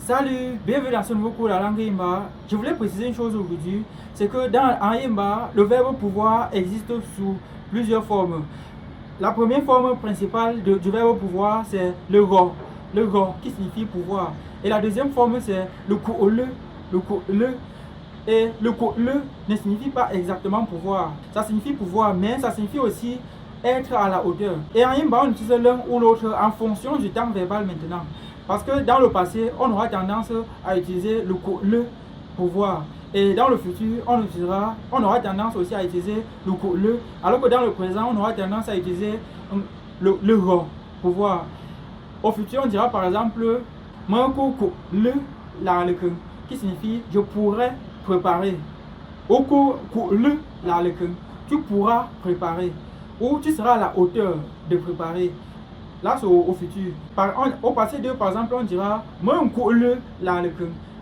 Salut, bienvenue dans ce nouveau cours de la langue Yimba. Je voulais préciser une chose aujourd'hui, c'est que en Yimba, le verbe pouvoir existe sous plusieurs formes. La première forme principale du verbe pouvoir, c'est le go, qui signifie pouvoir. Et la deuxième forme, c'est le ko-le. Et le ko-le ne signifie pas exactement pouvoir. Ça signifie pouvoir, mais ça signifie aussi être à la hauteur. Et en Yimba, on utilise l'un ou l'autre en fonction du temps verbal maintenant. Parce que dans le passé, on aura tendance à utiliser le pouvoir. Et dans le futur, on aura tendance aussi à utiliser le, alors que dans le présent, on aura tendance à utiliser le pouvoir. Au futur, on dira par exemple le qui signifie je pourrais préparer. Le tu pourras préparer. Ou tu seras à la hauteur de préparer. Là, c'est au futur. Au passé, par exemple, on dira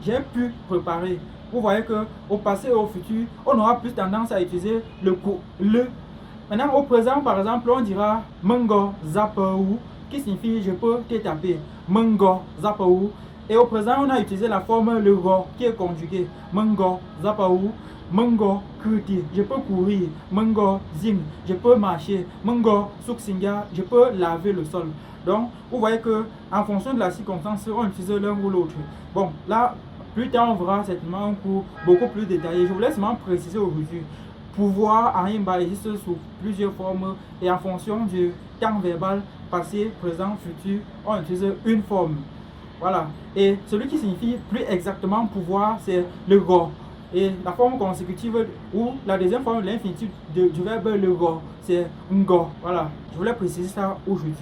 j'ai pu préparer. Vous voyez qu'au passé et au futur, on aura plus tendance à utiliser le. Maintenant, au présent, par exemple, on dira mango zapaou, qui signifie je peux te taper. Mango zapaou. Et au présent, on a utilisé la forme le go qui est conjugué. Mango zapaou. Mango kuti, je peux courir. Mango zing, je peux marcher. Mango suksinga, je peux laver le sol. Donc, vous voyez que en fonction de la circonstance, on utilise l'un ou l'autre. Bon, là, plus tard, on verra certainement un cours beaucoup plus détaillé. Je voulais seulement préciser aujourd'hui. Pouvoir en Yimba existe sous plusieurs formes et en fonction du temps verbal, passé, présent, futur, on utilise une forme. Voilà. Et celui qui signifie plus exactement pouvoir, c'est le go. Et la forme consécutive ou la deuxième forme de l'infinitif du verbe le go, c'est ngo. Voilà, je voulais préciser ça aujourd'hui.